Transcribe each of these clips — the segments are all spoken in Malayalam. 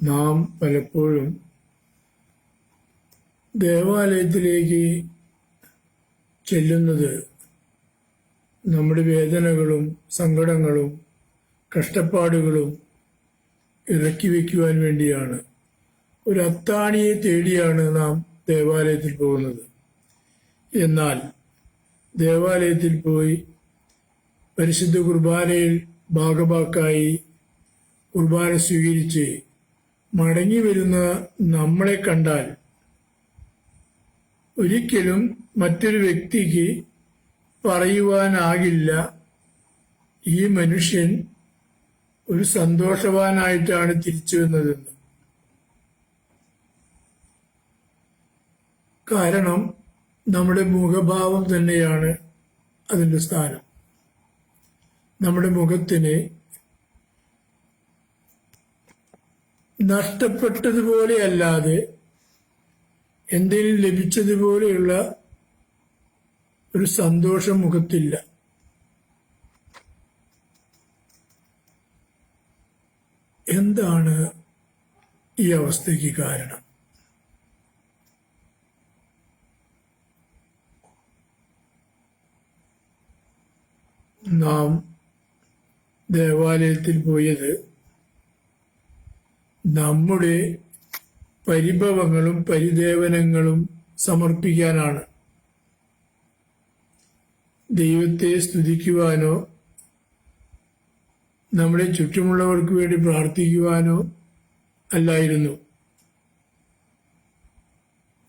നാം പലപ്പോഴും ദേവാലയത്തിലേക്ക് ചെല്ലുന്നത് നമ്മുടെ വേദനകളും സങ്കടങ്ങളും കഷ്ടപ്പാടുകളും ഇറക്കി വയ്ക്കുവാൻ വേണ്ടിയാണ്. ഒരു അത്താണിയെ തേടിയാണ് നാം ദേവാലയത്തിൽ പോകുന്നത്. എന്നാൽ ദേവാലയത്തിൽ പോയി പരിശുദ്ധ കുർബാനയിൽ ഭാഗഭാക്കായി കുർബാന സ്വീകരിച്ച് മടങ്ങി വരുന്ന നമ്മളെ കണ്ടാൽ ഒരിക്കലും മറ്റൊരു വ്യക്തിക്ക് പറയുവാനാകില്ല ഈ മനുഷ്യൻ ഒരു സന്തോഷവാനായിട്ടാണ് തിരിച്ചു വന്നതെന്ന്. കാരണം നമ്മുടെ മുഖഭാവം തന്നെയാണ് അതിൻ്റെ സ്ഥാനം. നമ്മുടെ മുഖത്തിന് നഷ്ടപ്പെട്ടതുപോലെ അല്ലാതെ എന്തെങ്കിലും ലഭിച്ചതുപോലെയുള്ള ഒരു സന്തോഷം മുഖത്തില്ല. എന്താണ് ഈ അവസ്ഥയ്ക്ക് കാരണം? നാം ദേവാലയത്തിൽ പോയത് നമ്മുടെ പരിഭവങ്ങളും പരിദേവനങ്ങളും സമർപ്പിക്കാനാണ്. ദൈവത്തെ സ്തുതിക്കുവാനോ നമ്മുടെ ചുറ്റുമുള്ളവർക്ക് വേണ്ടി പ്രാർത്ഥിക്കുവാനോ അല്ലായിരുന്നു.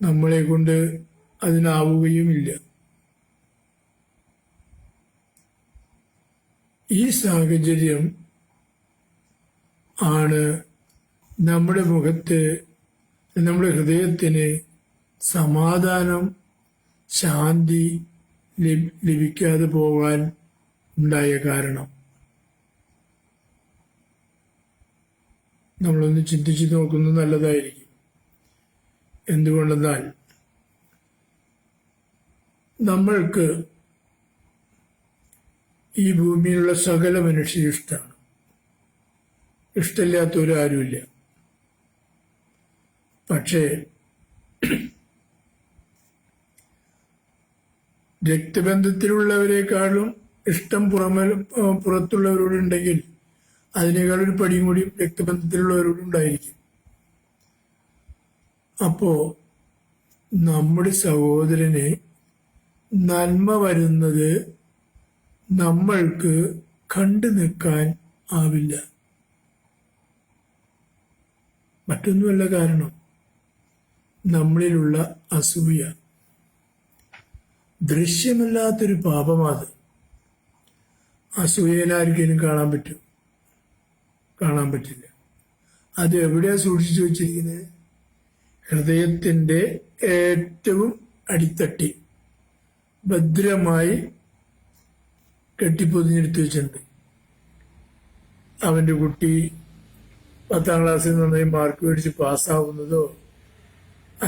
നമ്മളെ കൊണ്ട് അതിനാവുകയുമില്ല. ഈ സാഹചര്യം ആണ് നമ്മുടെ മുഖത്ത്, നമ്മുടെ ഹൃദയത്തിന് സമാധാനം, ശാന്തി ലഭിക്കാതെ പോകാൻ ഉണ്ടായ കാരണം. നമ്മളൊന്ന് ചിന്തിച്ചു നോക്കുന്നത് നല്ലതായിരിക്കും. എന്തുകൊണ്ടെന്നാൽ നമ്മൾക്ക് ഈ ഭൂമിയിലുള്ള സകല മനുഷ്യരും ഇഷ്ടമാണ്. ഇഷ്ടമില്ലാത്തവരാരുമില്ല. പക്ഷേ രക്തബന്ധത്തിലുള്ളവരെക്കാളും ഇഷ്ടം പുറത്തുള്ളവരോടുണ്ടെങ്കിൽ അതിനേക്കാളൊരു പടിയും കൂടി രക്തബന്ധത്തിലുള്ളവരോടുണ്ടായിരിക്കും. അപ്പോ നമ്മുടെ സഹോദരന് നന്മ വരുന്നത് നമ്മൾക്ക് കണ്ടു നിൽക്കാൻ ആവില്ല. മറ്റൊന്നുമല്ല കാരണം, നമ്മളിലുള്ള അസൂയ. ദൃശ്യമല്ലാത്തൊരു പാപമാത്. അസൂയനാർക്കെങ്കിലും കാണാൻ പറ്റില്ല. അത് എവിടെയാ സൂക്ഷിച്ചു വച്ചിരിക്കുന്നത്? ഹൃദയത്തിന്റെ ഏറ്റവും അടിത്തട്ടി ഭദ്രമായി കെട്ടിപ്പൊതിഞ്ഞെടുത്ത് വെച്ചിട്ടുണ്ട്. അവന്റെ കുട്ടി 10ാം ക്ലാസ്സിൽ നന്നായി മാർക്ക് മേടിച്ച് പാസ്സാവുന്നതോ,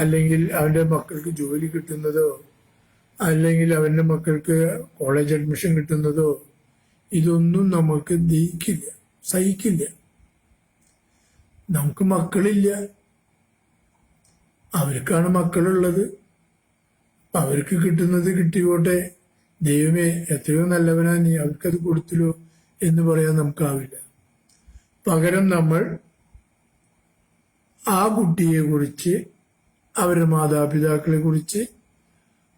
അല്ലെങ്കിൽ അവന്റെ മക്കൾക്ക് ജോലി കിട്ടുന്നതോ, അല്ലെങ്കിൽ അവന്റെ മക്കൾക്ക് കോളേജ് അഡ്മിഷൻ കിട്ടുന്നതോ, ഇതൊന്നും നമുക്ക് ദഹിക്കില്ല, സഹിക്കില്ല. നമുക്ക് മക്കളില്ല, അവർക്കാണ് മക്കളുള്ളത്. അവർക്ക് കിട്ടുന്നത് കിട്ടിക്കോട്ടെ, ദൈവമേ എത്രയോ നല്ലവനാ നീ, അവർക്കത് കൊടുത്തില്ലോ എന്ന് പറയാൻ നമുക്കാവില്ല. പകരം നമ്മൾ ആ കുട്ടിയെ കുറിച്ച്, അവരുടെ മാതാപിതാക്കളെ കുറിച്ച്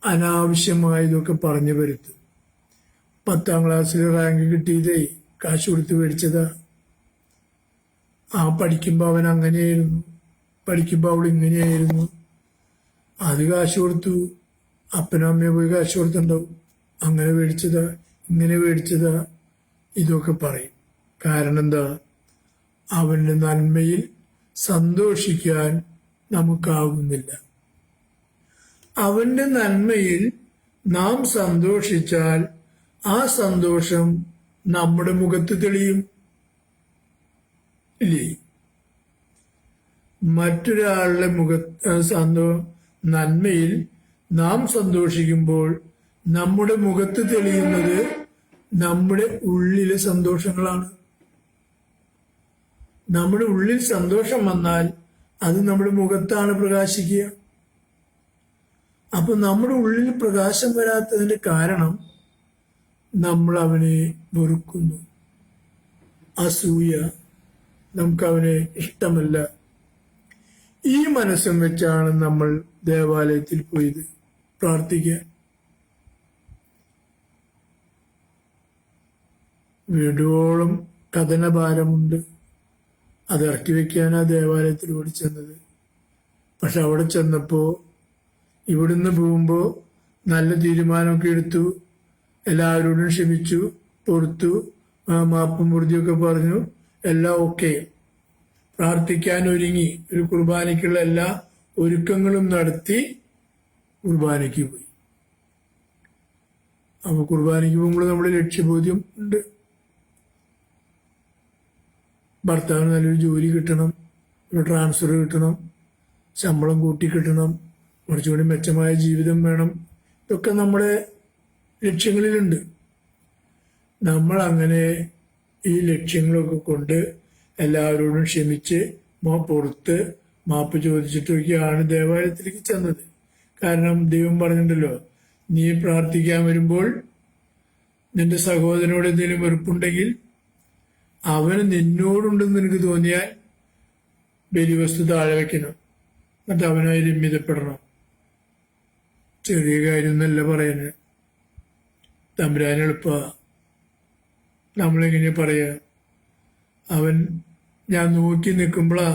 അനാവശ്യമായതൊക്കെ പറഞ്ഞു വരുത്തും. 10ാം ക്ലാസ്സിൽ റാങ്ക് കിട്ടിയതേ കാശ് കൊടുത്ത് മേടിച്ചതാ. പഠിക്കുമ്പോൾ അവൻ അങ്ങനെയായിരുന്നു, പഠിക്കുമ്പോൾ അവൾ ഇങ്ങനെയായിരുന്നു, അത് കാശ് കൊടുത്തു, അപ്പനും അമ്മയും പോയി കാശ് കൊടുത്തുണ്ടാവും, അങ്ങനെ മേടിച്ചതാ, ഇങ്ങനെ മേടിച്ചതാ, ഇതൊക്കെ പറയും. കാരണം എന്താ? അവന്റെ നന്മയിൽ സന്തോഷിക്കാൻ നമുക്കാകുന്നില്ല. അവന്റെ നന്മയിൽ നാം സന്തോഷിച്ചാൽ ആ സന്തോഷം നമ്മുടെ മുഖത്ത് തെളിയും. ഇല്ലേ? മറ്റൊരാളുടെ നന്മയിൽ നാം സന്തോഷിക്കുമ്പോൾ നമ്മുടെ മുഖത്ത് തെളിയുന്നത് നമ്മുടെ ഉള്ളിലെ സന്തോഷങ്ങളാണ്. നമ്മുടെ ഉള്ളിൽ സന്തോഷം വന്നാൽ അത് നമ്മുടെ മുഖത്താണ് പ്രകാശിക്കുക. അപ്പൊ നമ്മുടെ ഉള്ളിൽ പ്രകാശം വരാത്തതിന്റെ കാരണം നമ്മൾ അവനെ വെറുക്കുന്നു. അസൂയ, നമുക്ക് അവനെ ഇഷ്ടമല്ല. ഈ മനസ്സും വെച്ചാണ് നമ്മൾ ദേവാലയത്തിൽ പോയത് പ്രാർത്ഥിക്കാൻ. വീടോളം കഥനഭാരമുണ്ട്. അത് ഇറക്കി വെക്കാനാ ദേവാലയത്തിൽ ഓടി ചെന്നത്. പക്ഷെ അവിടെ ചെന്നപ്പോ ഇവിടുന്ന് പോകുമ്പോ നല്ല തീരുമാനമൊക്കെ എടുത്തു, എല്ലാവരോടും ക്ഷമിച്ചു, പൊറുത്തു, മാപ്പും പൊറുതിയൊക്കെ പറഞ്ഞു, എല്ലാം ഓക്കെ. പ്രാർത്ഥിക്കാൻ ഒരുങ്ങി, ഒരു കുർബാനയ്ക്കുള്ള എല്ലാ ഒരുക്കങ്ങളും നടത്തി കുർബാനയ്ക്ക് പോയി. അപ്പൊ കുർബാനയ്ക്ക് പോകുമ്പോൾ നമ്മുടെ ലക്ഷ്യബോധ്യം ഉണ്ട്. ഭർത്താവിന് നല്ലൊരു ജോലി കിട്ടണം, ഒരു ട്രാൻസ്ഫർ കിട്ടണം, ശമ്പളം കൂട്ടി കിട്ടണം, കുറച്ചുകൂടി മെച്ചമായ ജീവിതം വേണം. ഇതൊക്കെ നമ്മുടെ ലക്ഷ്യങ്ങളിലുണ്ട്. നമ്മൾ അങ്ങനെ ഈ ലക്ഷ്യങ്ങളൊക്കെ കൊണ്ട് എല്ലാവരോടും ക്ഷമിച്ച് പുറത്ത് മാപ്പ് ചോദിച്ചിട്ടൊക്കെയാണ് ദേവാലയത്തിലേക്ക് ചെന്നത്. കാരണം ദൈവം പറഞ്ഞിട്ടുണ്ടല്ലോ, നീ പ്രാർത്ഥിക്കാൻ വരുമ്പോൾ നിന്റെ സഹോദരനോട് എന്തെങ്കിലും വെറുപ്പുണ്ടെങ്കിൽ അവന് നിന്നോടുണ്ടെന്ന് നിനക്ക് തോന്നിയാൽ ബലിവസ്തു താഴെ വെക്കണം, എന്നിട്ട് അവനായി രമ്യതപ്പെടണം. ചെറിയ കാര്യമൊന്നല്ല പറയുന്നത്. തമ്പുരാൻ എളുപ്പ. നമ്മളെങ്ങനെ പറയാ, അവൻ ഞാൻ നോക്കി നിൽക്കുമ്പോഴാ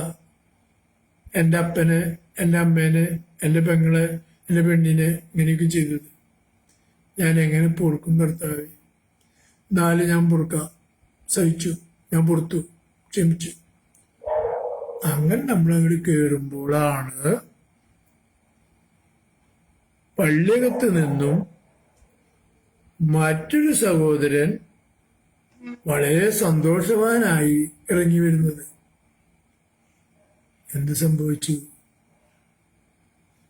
എൻ്റെ അപ്പനെ, എൻ്റെ അമ്മേനെ, എൻ്റെ പെങ്ങളെ, എൻ്റെ പെണ്ണിനെ ഇങ്ങനെയൊക്കെ ചെയ്തത്. ഞാൻ എങ്ങനെ പൊറുക്കും കർത്താവേ? 4 ഞാൻ പൊറുക്കാം, സഹിച്ചു, ഞാൻ പുറത്തു, ക്ഷമിച്ചു. അങ്ങനെ നമ്മളങ്ങോട്ട് കയറുമ്പോഴാണ് പള്ളിയകത്ത് നിന്നും മറ്റൊരു സഹോദരൻ വളരെ സന്തോഷവാനായി ഇറങ്ങി വരുന്നത്. എന്ത് സംഭവിച്ചു?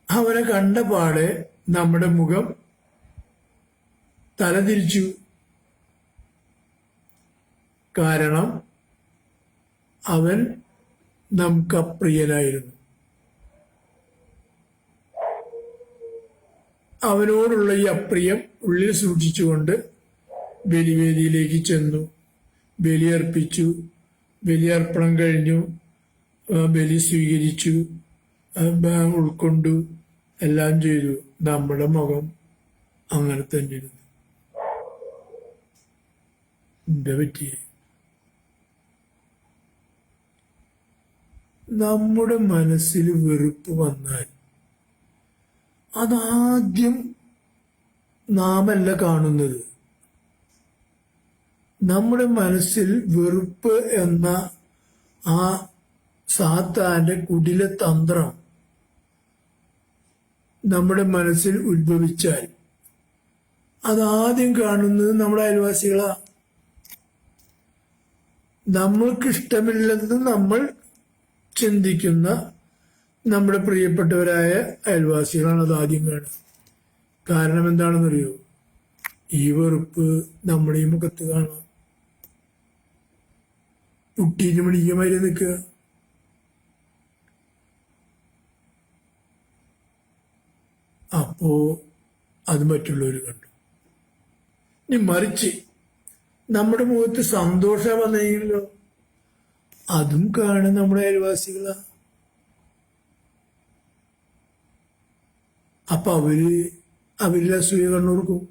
അവനെ കണ്ട പാടെ നമ്മുടെ മുഖം തലതിരിച്ചു. കാരണം അവൻ നമുക്ക് അപ്രിയനായിരുന്നു. അവനോടുള്ള ഈ അപ്രിയം ഉള്ളിൽ സൂക്ഷിച്ചുകൊണ്ട് ബലിവേദിയിലേക്ക് ചെന്നു, ബലിയർപ്പിച്ചു. ബലിയർപ്പണം കഴിഞ്ഞു, ബലി സ്വീകരിച്ചു, ഉൾക്കൊണ്ടു, എല്ലാം ചെയ്തു. നമ്മുടെ മുഖം അങ്ങനെ തന്നെ ഇരുന്നു. എന്താ പറ്റിയേ? നമ്മുടെ മനസ്സിൽ വെറുപ്പ് വന്നാൽ അതാദ്യം നാമല്ല കാണുന്നത്. നമ്മുടെ മനസ്സിൽ വെറുപ്പ് എന്ന ആ സാത്താന്റെ കുടില തന്ത്രം നമ്മുടെ മനസ്സിൽ ഉത്ഭവിച്ചാൽ അതാദ്യം കാണുന്നത് നമ്മുടെ അയൽവാസികളാ. നമ്മൾക്കിഷ്ടമില്ലെന്ന് നമ്മൾ ചിന്തിക്കുന്ന നമ്മുടെ പ്രിയപ്പെട്ടവരായ അയൽവാസികളാണ് അത് ആദ്യം കാണുക. കാരണം എന്താണെന്നറിയോ? ഈ വെറുപ്പ് നമ്മുടെ ഈ മുഖത്ത് കാണാം. പുട്ടീന് മണിക്കുമാരി നിൽക്കുക. അപ്പോ അത് മറ്റുള്ളവർ കണ്ടു. ഇനി മറിച്ച് നമ്മുടെ മുഖത്ത് സന്തോഷം വന്നെങ്കിലോ, അതും കാണും നമ്മുടെ അയൽവാസികളാ. അപ്പൊ അവരിൽ അസൂയ കണ്ണൂർക്കും.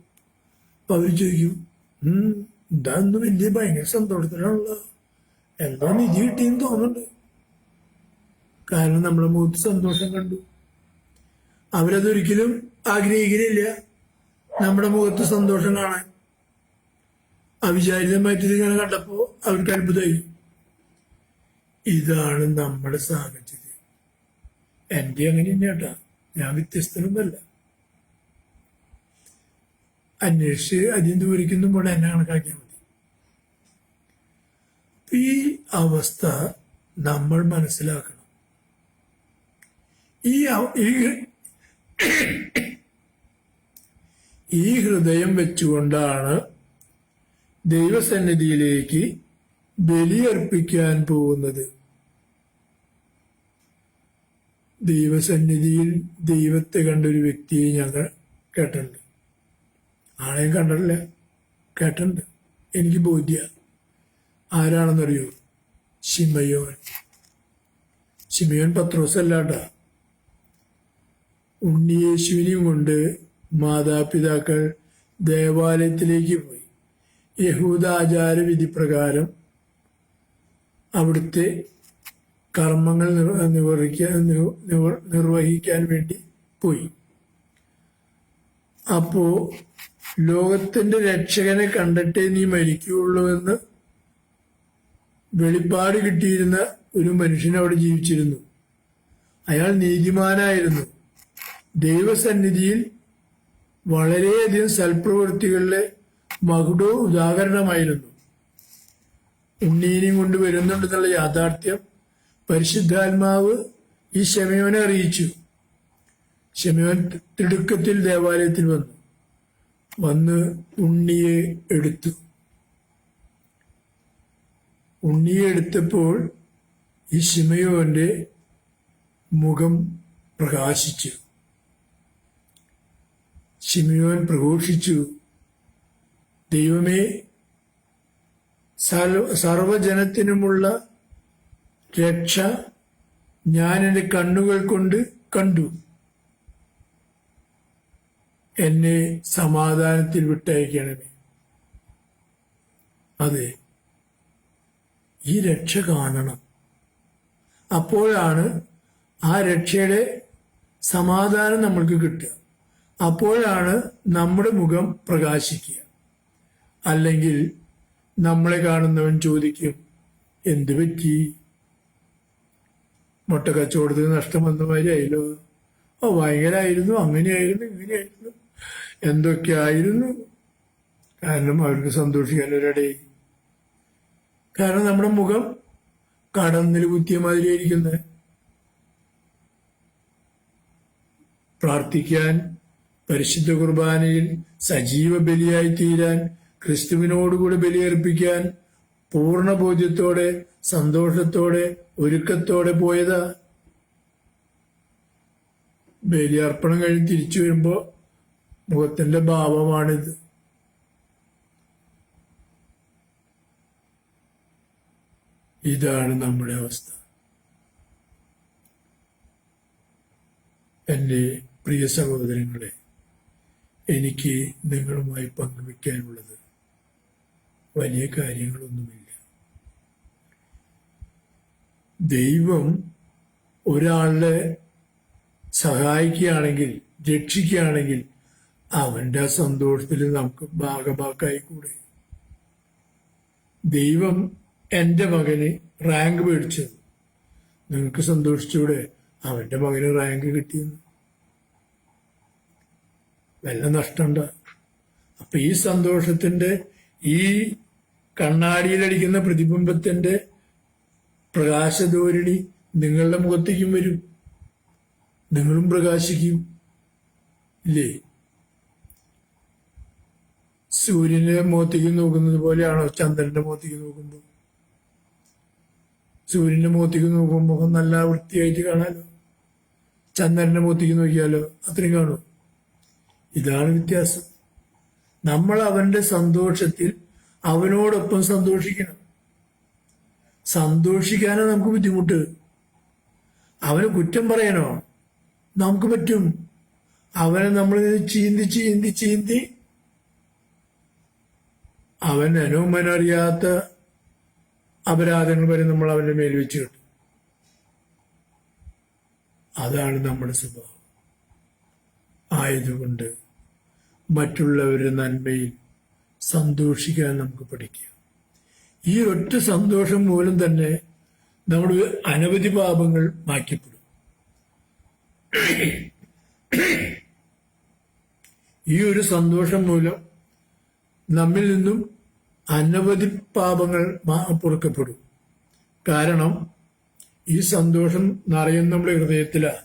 അപ്പൊ അവര് ചോദിക്കും, ഇതാന്ന് വലിയ ഭയങ്കര സന്തോഷത്തിലാണല്ലോ, എന്തോ നിധി കിട്ടിയെന്ന് തോന്നുന്നുണ്ട്. കാരണം നമ്മുടെ മുഖത്ത് സന്തോഷം കണ്ടു. അവരതൊരിക്കലും ആഗ്രഹിക്കുന്നില്ല നമ്മുടെ മുഖത്ത് സന്തോഷം കാണാൻ. അവിചാരിതമായിട്ടിത് ഇങ്ങനെ കണ്ടപ്പോ അവർക്ക് അത്ഭുതമായി. ഇതാണ് നമ്മുടെ സാഹചര്യം. എന്റെ അങ്ങനെ തന്നെയാട്ടാ, ഞാൻ വ്യത്യസ്തനൊന്നുമല്ല. അന്വേഷിച്ച് അധികം ദൂരിക്കൊന്നും പോലെ എന്നെ കണക്കാക്കിയാൽ മതി. ഈ അവസ്ഥ നമ്മൾ മനസ്സിലാക്കണം. ഈ ഹൃദയം വെച്ചുകൊണ്ടാണ് ദൈവസന്നിധിയിലേക്ക് ബലിയർപ്പിക്കാൻ പോകുന്നത്. ദൈവസന്നിധിയിൽ ദൈവത്തെ കണ്ടൊരു വ്യക്തിയെ ഞങ്ങൾ കേട്ടിട്ടുണ്ട്. ആളെയും കണ്ടിട്ടില്ല, കേട്ടിട്ടുണ്ട്. എനിക്ക് ബോധ്യ ആരാണെന്നറിയോ? ശിമയോൻ. ശിമയോൻ പത്രോസല്ലാട്ട. ഉണ്ണിയേശുവിനെയും കൊണ്ട് മാതാപിതാക്കൾ ദേവാലയത്തിലേക്ക് പോയി. യഹൂദ ആചാര വിധിപ്രകാരം അവിടുത്തെ കർമ്മങ്ങൾ നിർവഹിക്കാൻ വേണ്ടി പോയി. അപ്പോ ലോകത്തിന്റെ രക്ഷകനെ കണ്ടിട്ടേ നീ മരിക്കുകയുള്ളൂ എന്ന് വെളിപ്പാട് കിട്ടിയിരുന്ന ഒരു മനുഷ്യൻ അവിടെ ജീവിച്ചിരുന്നു. അയാൾ നീതിമാനായിരുന്നു. ദൈവസന്നിധിയിൽ വളരെയധികം സൽപ്രവൃത്തികളിലെ മകുടോ ഉദാഹരണമായിരുന്നു. ഉണ്ണീനെയും കൊണ്ട് വരുന്നുണ്ടെന്നുള്ള യാഥാർത്ഥ്യം പരിശുദ്ധാത്മാവ് ഈ ശിമയോനെ അറിയിച്ചു. ശിമയോൻ തിടുക്കത്തിൽ ദേവാലയത്തിൽ വന്ന് ഉണ്ണിയെ എടുത്തു. ഉണ്ണിയെ എടുത്തപ്പോൾ ഈ ശിമയോന്റെ മുഖം പ്രകാശിച്ചു. ശിമയോൻ പ്രഘോഷിച്ചു, ദൈവമേ, സർവജനത്തിനുമുള്ള രക്ഷ ഞാൻ എൻ്റെ കണ്ണുകൾ കൊണ്ട് കണ്ടു. എന്നെ സമാധാനത്തിൽ വിട്ടയക്കണമേ. അതെ, ഈ രക്ഷ കാണണം. അപ്പോഴാണ് ആ രക്ഷയുടെ സമാധാനം നമ്മൾക്ക് കിട്ടുക. അപ്പോഴാണ് നമ്മുടെ മുഖം പ്രകാശിക്കുക. അല്ലെങ്കിൽ നമ്മളെ കാണുന്നവൻ ചോദിക്കും, എന്തു പറ്റി? മുട്ട കച്ചവടത്തിന് നഷ്ടം വന്ന മാതിരി ആയല്ലോ. ഭയങ്കരമായിരുന്നു, അങ്ങനെയായിരുന്നു, ഇങ്ങനെയായിരുന്നു, എന്തൊക്കെ ആയിരുന്നു. കാരണം അവർക്ക് സന്തോഷിക്കാൻ ഒരിടയായി. കാരണം നമ്മുടെ മുഖം കടന്നിൽ കുത്തിയ മാതിരിയായിരിക്കുന്നത്. പ്രാർത്ഥിക്കാൻ, പരിശുദ്ധ കുർബാനയിൽ സജീവ ബലിയായി തീരാൻ, ക്രിസ്തുവിനോടുകൂടി ബലിയർപ്പിക്കാൻ പൂർണ്ണ ബോധ്യത്തോടെ, സന്തോഷത്തോടെ, ഒരുക്കത്തോടെ പോയതാ. ബലിയർപ്പണം കഴിഞ്ഞ് തിരിച്ചു വരുമ്പോ മുഖത്തിന്റെ ഭാവമാണിത്. ഇതാണ് നമ്മുടെ അവസ്ഥ. എൻ്റെ പ്രിയ സഹോദരങ്ങളെ, എനിക്ക് നിങ്ങളുമായി പങ്കുവയ്ക്കാനുള്ളത് വലിയ കാര്യങ്ങളൊന്നുമില്ല. ദൈവം ഒരാളെ സഹായിക്കുകയാണെങ്കിൽ, രക്ഷിക്കുകയാണെങ്കിൽ അവന്റെ ആ സന്തോഷത്തിൽ നമുക്ക് ഭാഗമാക്കായിക്കൂടെ? ദൈവം എൻ്റെ മകന് റാങ്ക് മേടിച്ചത്, നിങ്ങൾക്ക് സന്തോഷിച്ചൂടെ? അവന്റെ മകന് റാങ്ക് കിട്ടിയെന്ന്. വല്ല നഷ്ടമുണ്ട? അപ്പൊ ഈ സന്തോഷത്തിന്റെ, ഈ കണ്ണാടിയിലടിക്കുന്ന പ്രതിബിംബത്തിന്റെ പ്രകാശധോരണി നിങ്ങളുടെ മുഖത്തേക്കും വരും. നിങ്ങളും പ്രകാശിക്കും, ഇല്ലേ? സൂര്യന്റെ മുഖത്തേക്ക് നോക്കുന്നത് പോലെയാണോ ചന്ദ്രന്റെ മുഖത്തേക്ക് നോക്കുമ്പോൾ? സൂര്യന്റെ മുഖത്തേക്ക് നോക്കുമ്പോൾ നല്ല വൃത്തിയായിട്ട് കാണാലോ. ചന്ദ്രന്റെ മുഖത്തേക്ക് നോക്കിയാലോ അത്രയും കാണും. ഇതാണ് വ്യത്യാസം. നമ്മൾ അവന്റെ സന്തോഷത്തിൽ അവനോടൊപ്പം സന്തോഷിക്കണം. സന്തോഷിക്കാനോ നമുക്ക് ബുദ്ധിമുട്ട്. അവന് കുറ്റം പറയണോ? നമുക്ക് പറ്റും. അവനെ നമ്മൾ ചീന്തി ചീന്തി ചീന്തി അവൻ അനുമനറിയാത്ത അപരാധങ്ങൾ വരെ നമ്മൾ അവന്റെ മേൽ വെച്ച് കിട്ടും. അതാണ് നമ്മുടെ സ്വഭാവം. ആയതുകൊണ്ട് മറ്റുള്ളവരുടെ നന്മയിൽ സന്തോഷിക്കാൻ നമുക്ക് പഠിക്കാം. ഈ ഒറ്റ സന്തോഷം മൂലം തന്നെ നമ്മുടെ അനവധി പാപങ്ങൾ മാറ്റപ്പെടും. ഈ ഒരു സന്തോഷം മൂലം നമ്മിൽ നിന്നും അനവധി പാപങ്ങൾ പൊറുക്കപ്പെടും. കാരണം ഈ സന്തോഷം നിറയുന്ന നമ്മുടെ ഹൃദയത്തിലാണ്.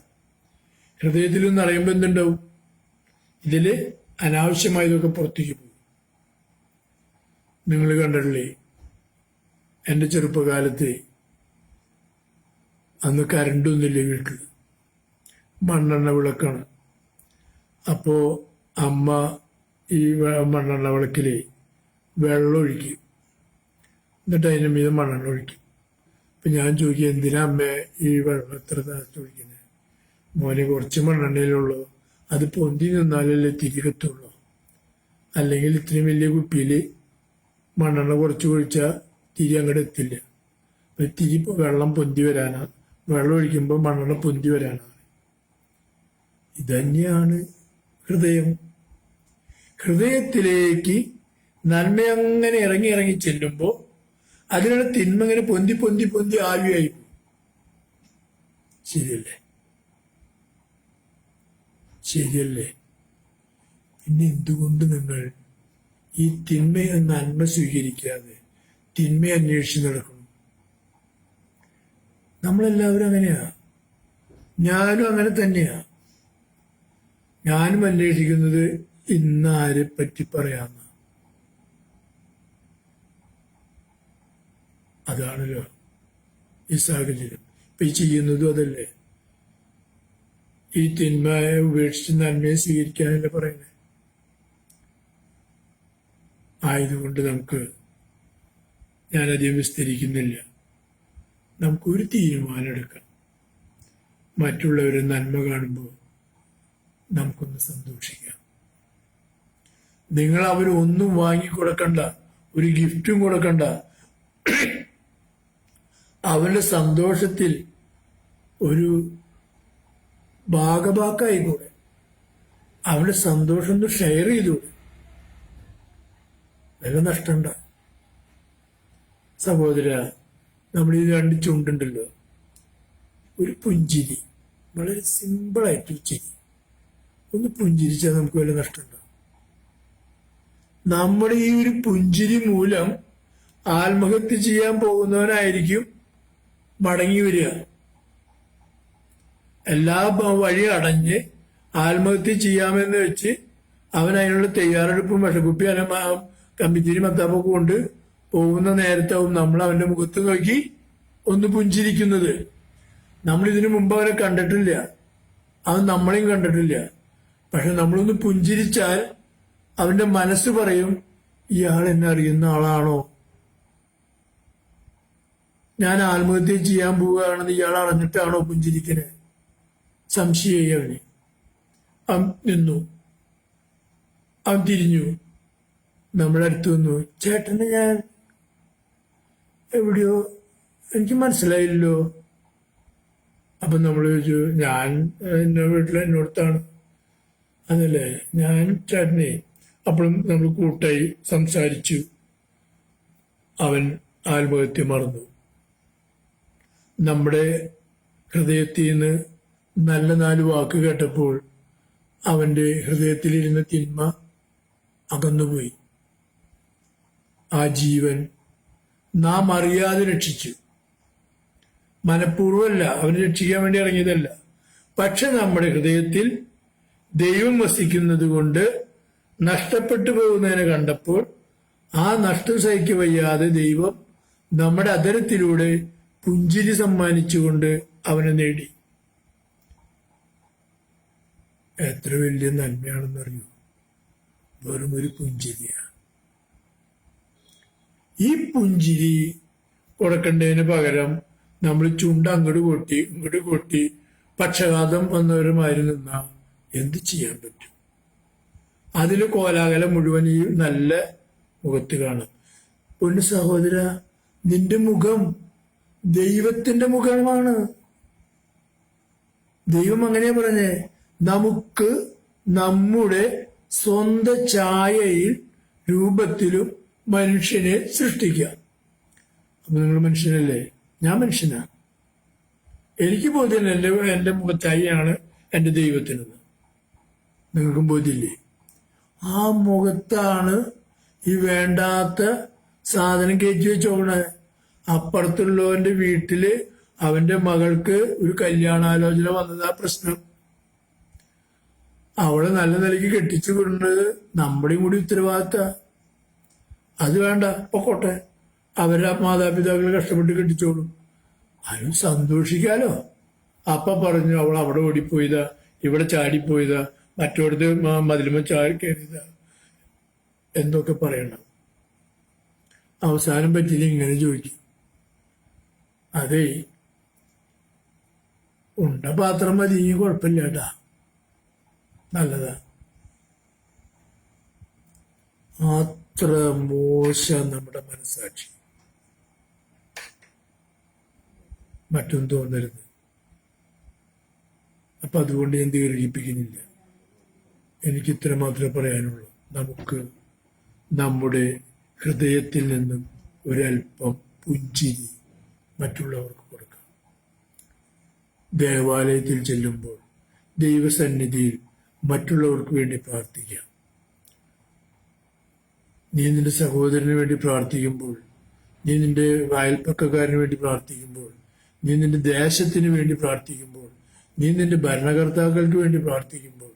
ഹൃദയത്തിൽ നിറയുമ്പോൾ എന്തുണ്ടാവും? ഇതില് അനാവശ്യമായതൊക്കെ പുറത്തേക്ക് പോകും. നിങ്ങൾ കണ്ടിട്ടില്ലേ, എൻ്റെ ചെറുപ്പകാലത്ത് അന്ന് കരണ്ടൊന്നുമില്ല വീട്ടിൽ. മണ്ണെണ്ണ വിളക്കാണ്. അപ്പോ അമ്മ ഈ മണ്ണെണ്ണ വിളക്കില് വെള്ളം ഒഴിക്കും, എന്നിട്ട് അതിൻ്റെ മീതെ മണ്ണെണ്ണ ഒഴിക്കും. അപ്പൊ ഞാൻ ചോദിക്കും, എന്തിനാ അമ്മേ ഈ വെള്ളം എത്ര നേരത്തെ ഒഴിക്കുന്നത്? മോനെ, കുറച്ച് മണ്ണെണ്ണയിലുള്ളൂ, അത് പൊന്തി നിന്നാലല്ലേ തിരി കത്തുള്ളൂ. അല്ലെങ്കിൽ ഇത്രയും വലിയ കുപ്പിയിൽ മണ്ണെണ്ണ കുറച്ച് ഒഴിച്ചാൽ തിരി അങ്ങോട്ട് എത്തില്ല. അപ്പൊ തിരി വെള്ളം പൊന്തി വരാനാണ്, വെള്ളം ഒഴിക്കുമ്പോൾ മണ്ണെണ്ണ പൊന്തി വരാനാണ്. ഇതന്നെയാണ് ഹൃദയം. ഹൃദയത്തിലേക്ക് നന്മ അങ്ങനെ ഇറങ്ങി ഇറങ്ങി ചെല്ലുമ്പോൾ അതിനുള്ള തിന്മ ഇങ്ങനെ പൊന്തി പൊന്തി പൊന്തി ആവിയായി പോകും. ശരിയല്ലേ? ശരിയല്ലേ? പിന്നെ എന്തുകൊണ്ട് നിങ്ങൾ ഈ തിന്മയെ നന്മ സ്വീകരിക്കാതെ തിന്മ അന്വേഷിച്ച് നടക്കണം? നമ്മളെല്ലാവരും അങ്ങനെയാ. ഞാനും അങ്ങനെ തന്നെയാ. ഞാനും അന്വേഷിക്കുന്നത് ഇന്ന് ആരെ പറ്റി പറയാമെന്ന്. അതാണല്ലോ ഈ സാഹചര്യം. ഇപ്പൊ ഈ ചെയ്യുന്നതും അതല്ലേ. ഈ തിന്മയെ ഉപേക്ഷിച്ച് നന്മയെ സ്വീകരിക്കാനല്ലേ പറയുന്നത്. ആയതുകൊണ്ട് ഞാനധികം വിസ്തരിക്കുന്നില്ല, നമുക്കൊരു തീരുമാനം എടുക്കാം. മറ്റുള്ളവരെ നന്മ കാണുമ്പോൾ നമുക്കൊന്ന് സന്തോഷിക്കാം. നിങ്ങൾ അവരൊന്നും വാങ്ങിക്കൊടുക്കണ്ട, ഒരു ഗിഫ്റ്റും കൊടുക്കണ്ട. അവന്റെ സന്തോഷത്തിൽ ഒരു ഭാഗഭാക്കായിക്കൂടെ? അവന്റെ സന്തോഷം ഒന്ന് ഷെയർ ചെയ്തൂടെ? വില നഷ്ടണ്ട. സഹോദര, നമ്മൾ ഈ രണ്ട് ചുണ്ടുണ്ടല്ലോ, ഒരു പുഞ്ചിരി, വളരെ സിമ്പിളായിട്ടൊരു ചിരി, ഒന്ന് പുഞ്ചിരിച്ചാൽ നമുക്ക് വില നഷ്ടമുണ്ടോ? നമ്മുടെ ഈ ഒരു പുഞ്ചിരി മൂലം ആത്മഹത്യ ചെയ്യാൻ പോകുന്നവനായിരിക്കും മടങ്ങി വരിക. എല്ലാ വഴി അടഞ്ഞ് ആത്മഹത്യ ചെയ്യാമെന്ന് വെച്ച് അവൻ അതിനുള്ള തയ്യാറെടുപ്പും വിഷക്കുപ്പി കമ്പിത്തിരി മത്താപ്പൊക്കെ കൊണ്ട് പോകുന്ന നേരത്താവും നമ്മൾ അവന്റെ മുഖത്ത് നോക്കി ഒന്ന് പുഞ്ചിരിക്കുന്നത്. നമ്മൾ ഇതിനു മുമ്പ് അവനെ കണ്ടിട്ടില്ല, അവൻ നമ്മളെയും കണ്ടിട്ടില്ല. പക്ഷെ നമ്മളൊന്ന് പുഞ്ചിരിച്ചാൽ അവന്റെ മനസ്സ് പറയും, ഇയാൾ എന്നെ അറിയുന്ന ആളാണോ? ഞാൻ ആത്മഹത്യ ചെയ്യാൻ പോവുകയാണെന്ന് ഇയാൾ അറിഞ്ഞിട്ടാണോ പുഞ്ചിരിക്കണേ? സംശയമായി അവന്. അവൻ നിന്നു, അവൻ തിരിഞ്ഞു, നമ്മുടെ അടുത്ത് വന്നു. ചേട്ടനെ ഞാൻ എവിടെയോ, എനിക്ക് മനസ്സിലായില്ലോ. അപ്പൊ നമ്മൾ ചോദിച്ചു, ഞാൻ എന്റെ വീട്ടിൽ എന്നോടത്താണ്. അതല്ലേ, ഞാൻ ചേട്ടനെ. അപ്പോഴും നമ്മൾ കൂട്ടായി സംസാരിച്ചു. അവൻ ആത്മഹത്യ മറന്നു. നമ്മുടെ ഹൃദയത്തിൽ നിന്ന് നല്ല 4 വാക്ക് കേട്ടപ്പോൾ അവന്റെ ഹൃദയത്തിലിരുന്ന തിന്മ അകന്നുപോയി. ആ ജീവൻ നാം അറിയാതെ രക്ഷിച്ചു. മനഃപൂർവ്വമല്ല, അവനെ രക്ഷിക്കാൻ വേണ്ടി ഇറങ്ങിയതല്ല. പക്ഷെ നമ്മുടെ ഹൃദയത്തിൽ ദൈവം വസിക്കുന്നത് കൊണ്ട് നഷ്ടപ്പെട്ടു പോകുന്നതിനെ കണ്ടപ്പോൾ ആ നഷ്ടം സഹിക്ക വയ്യാതെ ദൈവം നമ്മുടെ അധരത്തിലൂടെ പുഞ്ചിരി സമ്മാനിച്ചുകൊണ്ട് അവനെ നേടി. എത്ര വലിയ നന്മയാണെന്നറിയൂ? വെറും ഒരു പുഞ്ചിരിയാണ്. ഈ പുഞ്ചിരി കൊടുക്കേണ്ടതിന് പകരം നമ്മൾ ചുണ്ട് അങ്ങോട്ട് കൊട്ടി പക്ഷപാതം വന്നവരുമായി നിന്നാൽ എന്ത് ചെയ്യാൻ പറ്റും? അതിൽ കോലാഹലം മുഴുവൻ ഈ നല്ല മുഖത്ത് കാണും. പൊന്നു സഹോദര, നിന്റെ മുഖം ദൈവത്തിന്റെ മുഖമാണ്. ദൈവം അങ്ങനെയാ പറഞ്ഞേ, നമുക്ക് നമ്മുടെ സ്വന്തം ഛായയിൽ രൂപത്തിലും മനുഷ്യനെ സൃഷ്ടിക്കാം. അപ്പൊ നിങ്ങൾ മനുഷ്യനല്ലേ? ഞാൻ മനുഷ്യനാ. എനിക്ക് ബോധ്യമില്ല എന്റെ മുഖത്തായിയാണ് എന്റെ ദൈവത്തിനെന്ന്. നിങ്ങൾക്കും ബോധ്യമില്ലേ? ആ മുഖത്താണ് ഈ വേണ്ടാത്ത സാധനം കയറ്റി വെച്ചോണേ. അപ്പുറത്തുള്ളവന്റെ വീട്ടില് അവന്റെ മകൾക്ക് ഒരു കല്യാണാലോചന വന്നതാ പ്രശ്നം. അവളെ നല്ല നിലയ്ക്ക് കെട്ടിച്ചു വിടുന്നത് നമ്മുടെയും കൂടി ഉത്തരവാദിത്ത. അത് വേണ്ട, പൊക്കോട്ടെ, അവരുടെ മാതാപിതാക്കൾ കഷ്ടപ്പെട്ട് കെട്ടിച്ചോളും, അതിനും സന്തോഷിക്കാലോ. അപ്പ പറഞ്ഞു അവൾ അവിടെ ഓടിപ്പോയതാ, ഇവിടെ ചാടിപ്പോയതാ, മറ്റോടത്ത് മതിലുമ ചാടി കയറിയതാ എന്നൊക്കെ പറയണം. അവസാനം പറ്റില്ല ഇങ്ങനെ ചോദിക്കും, അതെ ഉണ്ട പാത്രം മതി, കുഴപ്പമില്ല കേട്ടാ, നല്ലതാ. അത്ര മോശം നമ്മുടെ മനസാക്ഷി. മറ്റൊന്നും തോന്നരുത്. അപ്പൊ അതുകൊണ്ട് ഞാൻ ദീർഘിപ്പിക്കുന്നില്ല. എനിക്ക് ഇത്ര മാത്രമേ പറയാനുള്ളൂ. നമുക്ക് നമ്മുടെ ഹൃദയത്തിൽ നിന്നും ഒരല്പം പുഞ്ചിരി മറ്റുള്ളവർക്ക് കൊടുക്കാം. ദേവാലയത്തിൽ ചെല്ലുമ്പോൾ ദൈവസന്നിധിയിൽ മറ്റുള്ളവർക്ക് വേണ്ടി പ്രാർത്ഥിക്കാം. നീ നിന്റെ സഹോദരന് വേണ്ടി പ്രാർത്ഥിക്കുമ്പോൾ, നീ നിന്റെ അയൽപ്പക്കക്കാരന് വേണ്ടി പ്രാർത്ഥിക്കുമ്പോൾ, നീ നിന്റെ ദേശത്തിന് വേണ്ടി പ്രാർത്ഥിക്കുമ്പോൾ, നീ നിന്റെ ഭരണകർത്താക്കൾക്ക് വേണ്ടി പ്രാർത്ഥിക്കുമ്പോൾ,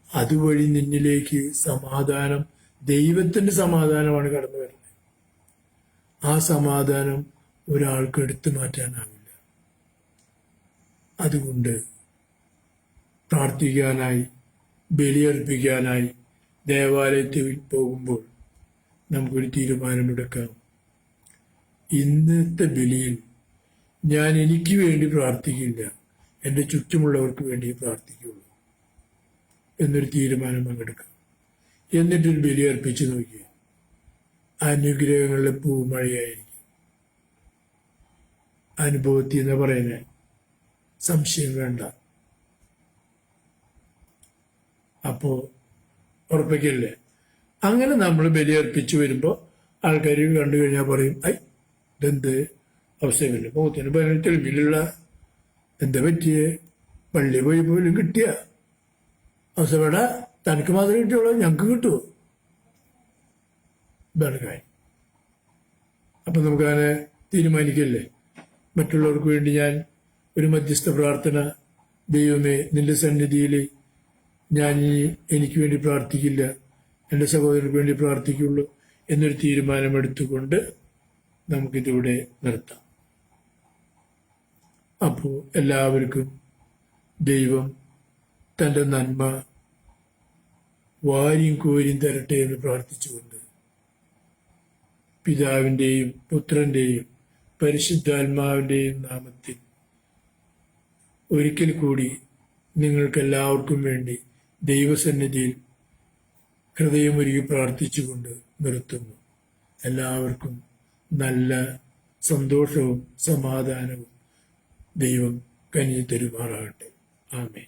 അതുവഴി നിന്നിലേക്ക് സമാധാനം, ദൈവത്തിന്റെ സമാധാനമാണ് കടന്നു വരുന്നത്. ആ സമാധാനം ഒരാൾക്ക് എടുത്തു മാറ്റാനാവില്ല. അതുകൊണ്ട് പ്രാർത്ഥിക്കാനായി, ബലിയർപ്പിക്കാനായി ദേവാലയത്തിൽ പോകുമ്പോൾ നമുക്കൊരു തീരുമാനമെടുക്കാം. ഇന്നത്തെ ബലിയിൽ ഞാൻ എനിക്ക് വേണ്ടി പ്രാർത്ഥിക്കില്ല, എൻ്റെ ചുറ്റുമുള്ളവർക്ക് വേണ്ടി പ്രാർത്ഥിക്കുള്ളൂ എന്നൊരു തീരുമാനം പങ്കെടുക്കാം. എന്നിട്ടൊരു ബലി അർപ്പിച്ചു നോക്കിയ അനുഗ്രഹങ്ങളുടെ പൂമഴയായിരിക്കും. അനുഭവത്തിൽ എന്ന് പറയുന്നത് സംശയം വേണ്ട. അപ്പോ ഉറപ്പിക്കല്ലേ? അങ്ങനെ നമ്മൾ ബലിയർപ്പിച്ചു വരുമ്പോൾ ആൾക്കാർ കണ്ടു കഴിഞ്ഞാൽ പറയും, ഐ ഇതെന്ത് അവസ്ഥയില്ല, മുഖത്തിന് തെളിവിലുള്ള എന്താ പറ്റിയേ, പള്ളി പോയി പോലും കിട്ടിയ അവസ്ഥ, തനിക്ക് മാത്രമേ കിട്ടിയുള്ളൂ, ഞങ്ങൾക്ക് കിട്ടുമോ? ഇതാണ് കാര്യം. അപ്പൊ നമുക്കങ്ങനെ തീരുമാനിക്കല്ലേ. മറ്റുള്ളവർക്ക് വേണ്ടി ഞാൻ ഒരു മധ്യസ്ഥ പ്രാർത്ഥന, ദൈവമേ നിന്റെ സന്നിധിയിൽ ഞാൻ എനിക്ക് വേണ്ടി പ്രാർത്ഥിക്കില്ല, എൻ്റെ സഹോദരർക്ക് വേണ്ടി പ്രാർത്ഥിക്കുള്ളൂ എന്നൊരു തീരുമാനമെടുത്തുകൊണ്ട് നമുക്കിതിവിടെ നിർത്താം. അപ്പോൾ എല്ലാവർക്കും ദൈവം തൻ്റെ നന്മ വാരിയും കോരിയും തരട്ടെ എന്ന് പ്രാർത്ഥിച്ചുകൊണ്ട് പിതാവിൻ്റെയും പുത്രൻ്റെയും പരിശുദ്ധാത്മാവിൻ്റെയും നാമത്തിൽ ഒരിക്കൽ കൂടി നിങ്ങൾക്കെല്ലാവർക്കും വേണ്ടി ദൈവസന്നിധിയിൽ ഹൃദയമൊരുക്കി പ്രാർത്ഥിച്ചുകൊണ്ട് നിർത്തുന്നു. എല്ലാവർക്കും നല്ല സന്തോഷവും സമാധാനവും ദൈവം കനിഞ്ഞു തരുമാറാകട്ടെ. ആമേൻ.